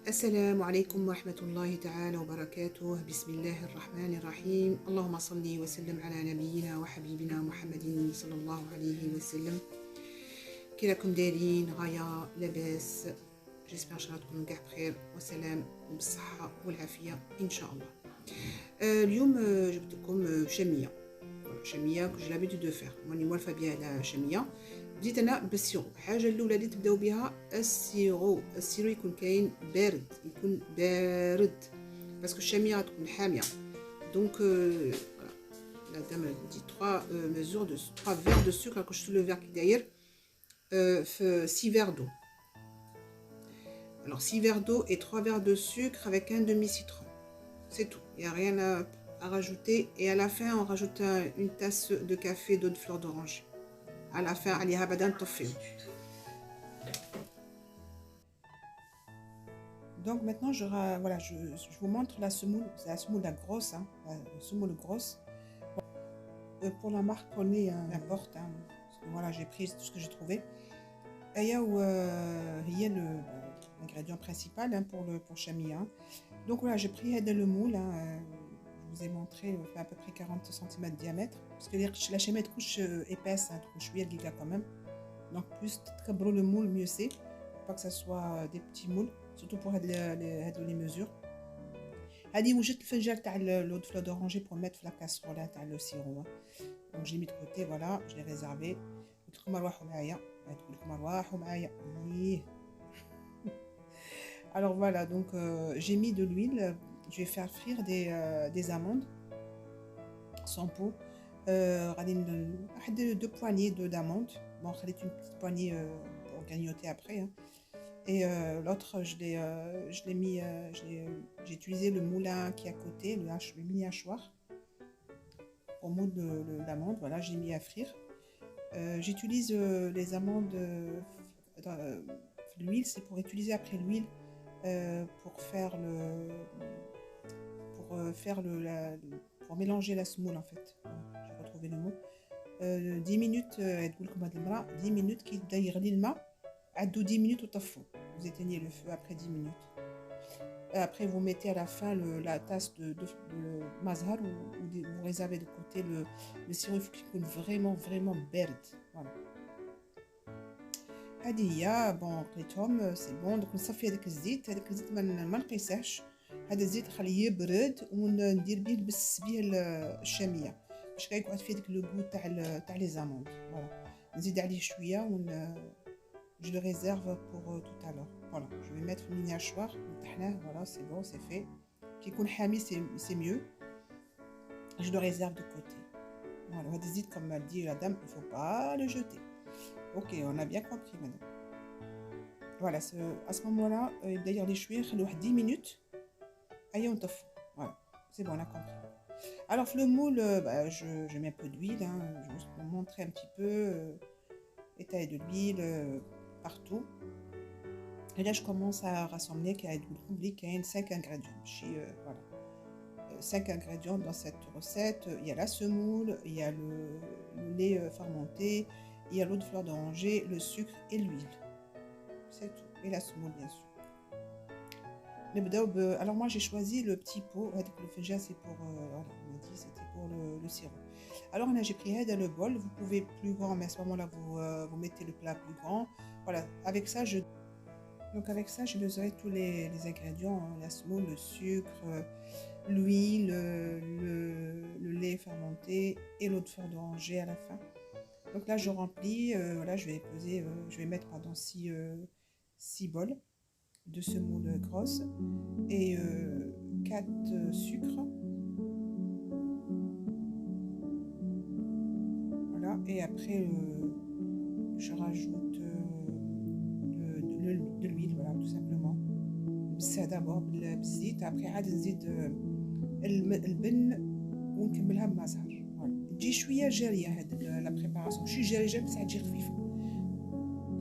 السلام عليكم ورحمة الله تعالى وبركاته. بسم الله الرحمن الرحيم. اللهم صل وسلم على نبينا وحبيبنا محمد صلى الله عليه وسلم. كي راكم دايرين؟ غاية لاباس؟ جيسبر ان شاء الله تكونوا كاع بخير وسلام وبالصحة والعافية ان شاء الله. اليوم جبت لكم شمية que j'ai l'habitude de faire. ماني موالفة بها على شمية. بديت انا بالسيرو. الحاجه الاولى اللي تبداو بها السيرو يكون كاين بارد، يكون بارد باسكو الشميه غتكون حاميه. دونك لا دام دي 3 mesures de 3 verres de sucre. راكم شفتوا لو فير كي داير في 6 verres d'eau. Alors 6 verres d'eau et 3 verres de sucre avec un demi citron. C'est tout, il n'y a rien à rajouter. Et à la fin on rajoute une tasse de café d'eau de fleur d'oranger. À la fin, عليها بعدا نطفيو. Donc maintenant, voilà, je vous montre la semoule. C'est la semoule la grosse, hein, la semoule grosse. Pour la marque, prenez n'importe. Hein, voilà, j'ai pris tout ce que j'ai trouvé. Il y a l'ingrédient principal hein, pour chamia. Hein. Donc voilà, j'ai pris le moule. Hein, je vous ai montré, fait à peu près 40 cm de diamètre. Parce que la chamia est couche épaisse, hein, couche giga quand même. Donc plus تكبروا le moule, mieux c'est. Pas que ça soit des petits moules, surtout pour les mesures. هذه وجدت الفنجان تاع l'eau de fleur d'oranger pour mettre في la casserole تاع le sirop. Donc j'ai mis de côté, voilà, je l'ai réservé. قلت لكم روحوا معايا، تقول لكم روحوا معايا. Alors voilà, donc j'ai mis de l'huile. Je vais faire frire des amandes sans peau. غادي واحد 2 poignées d'amandes. Bon, خليت une petite poignée pour grignoter après. Hein. Et l'autre, je l'ai mis, j'ai utilisé le moulin qui est à côté, le mini hachoir pour moudre l'amande. Voilà, j'ai mis à frire. J'utilise les amandes, l'huile, c'est pour utiliser après l'huile pour pour mélanger la semoule en fait. Voilà, j'ai retrouvé le mot. 10 minutes, 10 minutes qui يبدا يغلي الماء. عدوا 10 minutes وطفوا. Vous éteignez le feu après 10 minutes. Après vous mettez à la fin la tasse de mazhar ou vous réservez de côté le sirop. Il faut qu'il coule vraiment بارد. Voilà. هذه هي بون قليتهم سي بون. دوك نصفي هذاك الزيت ما نقيسهش. هذا الزيت نخليه يبرد وندير به نبسس به الشاميه باش كيقعد فيه داك لو غو تاع لي زاموند. فوالا نزيد عليه شويه je le réserve pour tout à l'heure. Voilà, je vais mettre le mini hachoir. Voilà, c'est bon, c'est fait. Qui يكون حامي c'est mieux. Je le réserve de côté. Voilà, هذا الزيت comme m'a dit la dame, il faut pas le jeter. Ok, on a bien compris madame. Voilà, à ce moment-là, يبدا يغلي شويه نخليه واحد 10 minutes. Allez, on t'offre. Voilà, c'est bon, on a compris. Alors, le moule, je mets un peu d'huile, hein, juste pour montrer un petit peu. Étaler de l'huile partout. Et là, je commence à rassembler qu'il y a 5 ingrédients. Voilà. 5 ingrédients dans cette recette. Il y a la semoule, il y a le lait fermenté, il y a l'eau de fleur d'oranger, le sucre et l'huile. C'est tout. Et la semoule, bien sûr. Alors moi j'ai choisi le petit pot. Le fenja c'est pour voilà, on m'a dit c'était pour le sirop. Alors là j'ai pris le bol. Vous pouvez plus grand, mais à ce moment-là vous mettez le plat plus grand. Voilà, avec ça je doserai tous les ingrédients, hein, la semoule, le sucre, l'huile, le lait fermenté et l'eau de fleur d'oranger à la fin. Donc là je remplis. Voilà, je vais mettre pardon 6 bols de semoule grosse et 4 sucres. Voilà, et après je rajoute de l'huile, voilà, tout simplement. Ça d'abord بالزيت. après عاد نزيد البن ونكملها بمزهر. تجي شويه جاريه هاد لا بريباراسيون، ماشي جاريه بصح تجي خفيفه.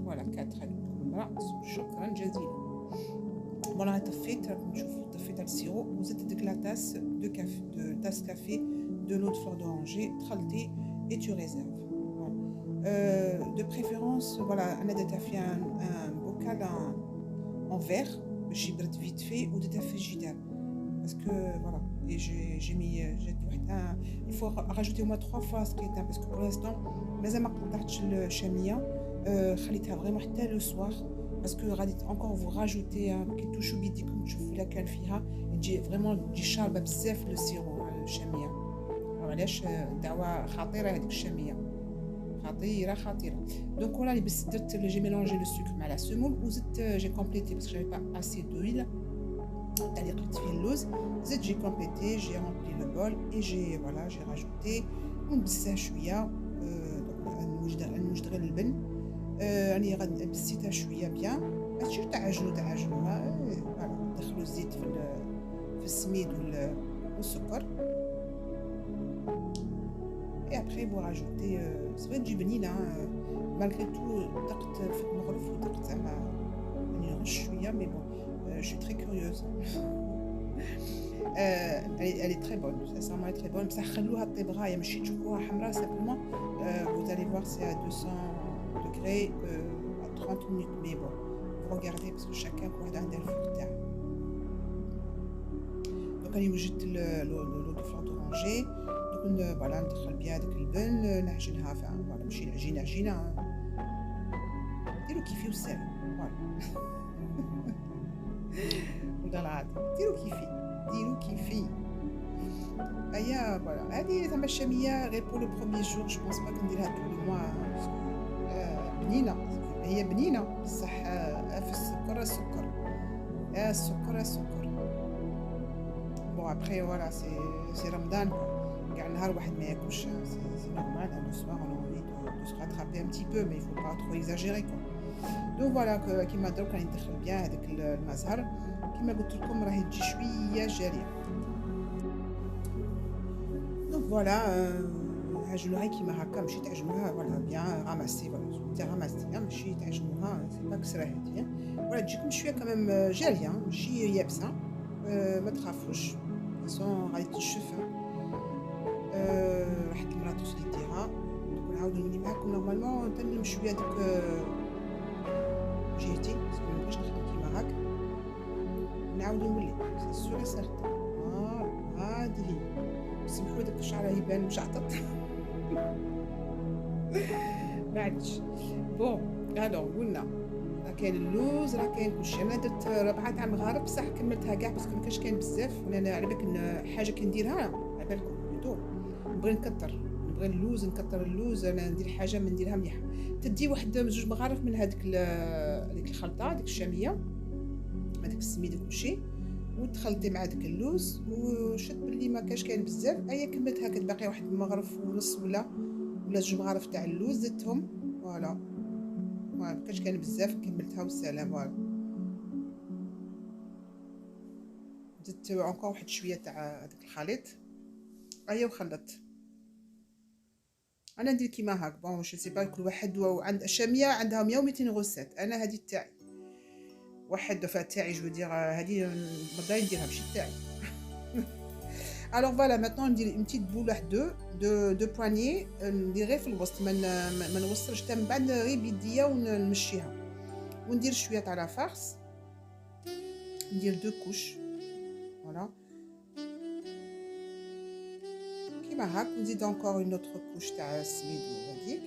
فوالا 4 هذوك المرا. شكرا جزيلا. فوالا طفيت، راكم تشوفوا طفيت على السيرو وزدت ديك لا تاس دو كافي de l'eau de fleur d'oranger تخلطي et tu réserves. Voilà. De préférence, voilà, on a fait un bocal en verre باش يبرد فيت في ودرتها في الجدار باسكو فوالا اي جي مي جات واحد il faut rajouter au moins 3 fois ce qui est parce que pour l'instant مازال ما قطعتش الشاميه خليتها فريمون حتى لو سوار باسكو غادي encore vous rajouter كي توشو بيديكم تشوفوا لا كان فيها تجي فريمون تجي شاربه بزاف لو سيرو الشاميه علاش دعوه خطيره هذيك الشاميه خطيره دونك voilà بس درت جي ميلونجي لو سكر مع لا سيمول وزدت جي كومبليتي باسكو j'avais pas assez d'huile تاع اللي قلت فيه اللوز زدت جي كومبليتي جي رامبلي لو بول اي جي فوالا جي راجوتي ونبسها شويه نوجد غير البن راني غادي نبسيتها شويه بيان هادشي تعجنوها فوالا دخلوا الزيت في السميد والسكر et après vous rajoutez c'est vrai تجي بنينه malgré tout دقت في المغرف ودقت زعما يعني غش شويه مي بون je suis très curieuse elle est très bonne sincèrement elle est très bonne بصح خلوها طيب غايه ماشي تشوفوها حمراء simplement vous allez voir c'est à 200 degrés à 30 minutes mais bon vous regardez parce que chacun كل واحد عنده الفوق تاعو دونك راني وجدت لو دو فلان اورانجي دوك فوالا ندخل بها داك البن نعجنها فوالا ماشي عجينه ديروا كيفي وسالو فوالا والله العظيم ديروا كيفي ايا فوالا هذه زعما الشاميه غير بور لو بروميير جور جو بونس با كنديرها طول الموا بنينه هي بنينه بصح في السكر بون ابري فوالا سي رمضان كاع نهار واحد ما ياكلش سي نورمال لو سوار اون انفي دو se rattraper un petit peu mais il faut pas trop exagérer quoi دونك فوالا كيما دروك راني ندخل بيان هذاك المزهر كيما قلت لكم راهي تجي شويه جاريه دونك فوالا عجنوها كيما هكا ماشي تعجنوها فوالا بيان راماسي فوالا تاع راماسي ماشي تعجنوها سي با كسره هادي فوالا تجيكم شويه كمان جاريه ماشي يابسه ما تخافوش باسون غادي تنشف راح المراه توصلي ديرها دونك نعاودو نولي معاكم نورمالمون تنلم شويه داك جهتي باسكو مابغيتش نخدم كيما هاك نعاودو نولي سي سور سيغتان هادي هي سمحوا داك الشعر يبان مشعطط معليش بون الوغ قلنا راه كاين اللوز راه كاين كلشي انا درت 4 تاع المغارب بصح كملتها كاع باسكو مكانش كاين بزاف وانا على بالك حاجه كنديرها على بالكم بلوتو نبغي نبغي نكثر اللوز انا ندير حاجه ما نديرها مليحه تدي واحد جوج مغارف من هذيك الخلطه هذيك الشاميه هذيك السميد كلشي وتخلطي مع داك اللوز وشد باللي ما كاش كاين بزاف ايا كملت هكا باقي واحد مغرف ونص ولا جوج مغارف تاع اللوز زدتهم فوالا ما كاش كاين بزاف كملتها والسلام فوالا زدت انكور واحد شويه تاع هذاك الخليط ايا وخلطت انا ندير كيما هاك بون جو سي با كل واحد وعند الشاميه عندها 100 و200 غوسيت انا هذه تاعي واحد دفعه تاعي جو دير هذه نبدا نديرها ماشي تاعي الوغ فوالا ماتون ندير اون بتيت بول واحد دو بواني ندير غير في الوسط ما نوصلش حتى من بعد غير بيديا ونمشيها وندير شويه تاع لا فارس ندير 2 كوش فوالا كيما هاك نزيد انكور اون اوتر كوش تاع السميد وهذيك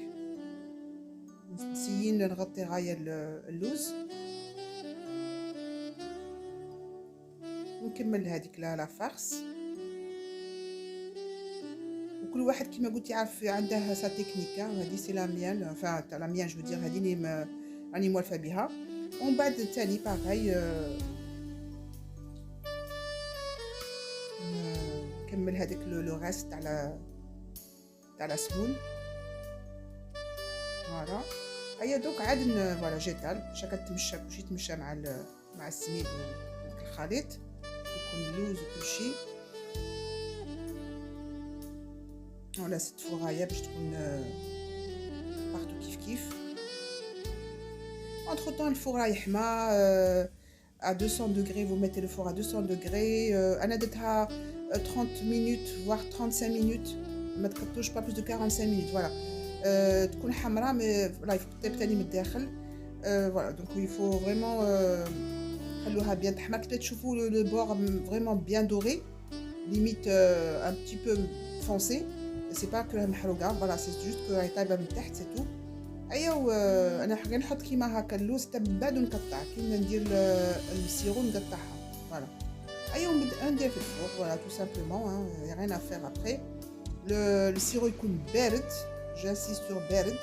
نسيين نغطي غايه اللوز ونكمل هذيك لا فارس وكل واحد كيما قلت يعرف عنده سا تكنيك هذه سي لا ميان فا تاع لا ميان جو دير هذه اللي راني موالفه بها ومن بعد ثاني باغي نكمل هذاك لو ريست تاع لا سمول فوالا هيا دوك عاد فوالا جيتال شكا تمشى كلشي تمشى مع السميد وداك الخليط يكون اللوز وكلشي فوالا ست فوغايه باش تكون بارتو كيف entre temps الفوغ راه يحمى à 200 degrés vous mettez le four à 200 degrés انا درتها 30 minutes voire 35 minutes ما تكثرش pas plus de 45 minutes voilà تكون حمراء مي لا يفوق طيب ثاني من الداخل voilà donc il faut vraiment خلوها خلوها بيان تحمر كي تشوفوا لو بور فريمون بيان دوري ليميت ان بتي بو فونسي سي با كو محروقه فوالا سي جوست كو راهي طايبه من تحت سي تو. ايوا انا غير نحط كيما هكا اللوز حتى من بعد ونقطع كي ندير السيرو نقطعها فوالا. ايوا ندير في الفور فوالا تو سامبلومون يا غين افير ابري. لو سيرو يكون بارد جانسيست سور بارد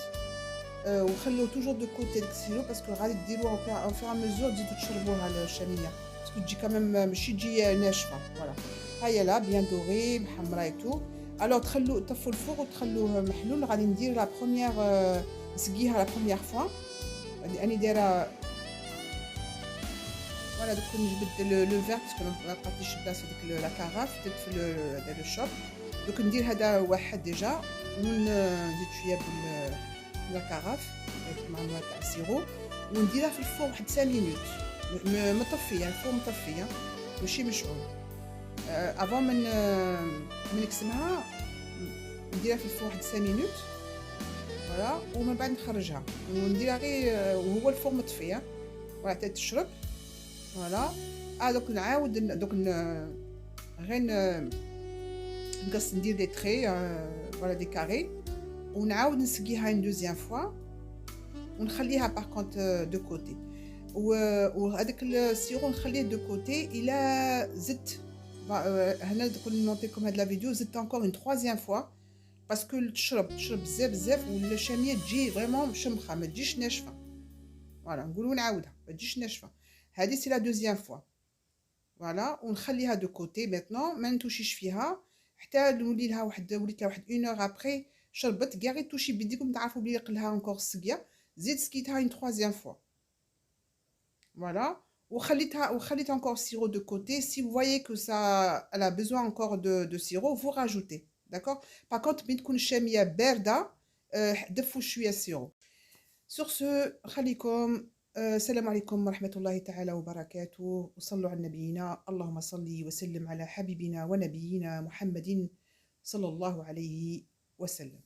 وخلوه توجور دو كوتي داك السيرو باسكو غادي ديروه او فيغ مزور تزيدو تشربوها الشاميه باسكو تجي كاميم ماشي تجي ناشفه فوالا. هيا لا بيان دوري محمره تو. الوغ تخلو طفوا الفوق وتخلوه محلول. غادي ندير لا بروميير نسقيها لا بروميير فوا راني دايره فوالا. دوك نجبد لو فيغ باسكو ما بقاتليش بلاصه ديك لا كاراف درت في داير الشوب. دوك ندير هذا واحد ديجا ونزيد شويه لا كاراف مع الماء تاع السيرو ونديرها في الفور واحد 5 مينوت مطفيه الفور مطفيه ماشي مشعول. افون من نقسمها نديرها في الفور واحد 5 مينوت فوالا ومن بعد نخرجها ونديرها غير وهو الفور مطفيه فوالا حتى تشرب فوالا. دوك نعاود دوك غير نقص ندير دي تري فوالا دي كاري ونعاود نسقيها une deuxième fois ونخليها باغ كونت دو كوتي. وهذاك السيرو نخليه دو كوتي الى زدت هنا دوك نعطيكم هاد لا فيديو زدت انكور une troisième fois باسكو تشرب بزاف بزاف ولا الشاميه تجي فريمون مشمخه ما تجيش ناشفه فوالا. نقولوا نعاودها ما تجيش ناشفه. هذه سي لا دوزيام فوا فوالا ونخليها دو كوتي ميتنون ما نتوشيش فيها حتى نولي لها وليت لها واحد 1 اور ابري شربت كاع غير توشي بيديكم تعرفوا بلي قلها انكور السقيه. زيد سقيتها une troisième fois voilà وخليت encore sirop de côté. Si vous voyez que ça elle a besoin encore de sirop vous rajoutez d'accord. par contre ملي تكون الشاميه بارده دفوا شويه السيرو. sur ce خليكم السلام عليكم ورحمه الله تعالى وبركاته وصلوا على نبينا. اللهم صل وسلم على حبيبنا ونبينا محمد صلى الله عليه وسلم.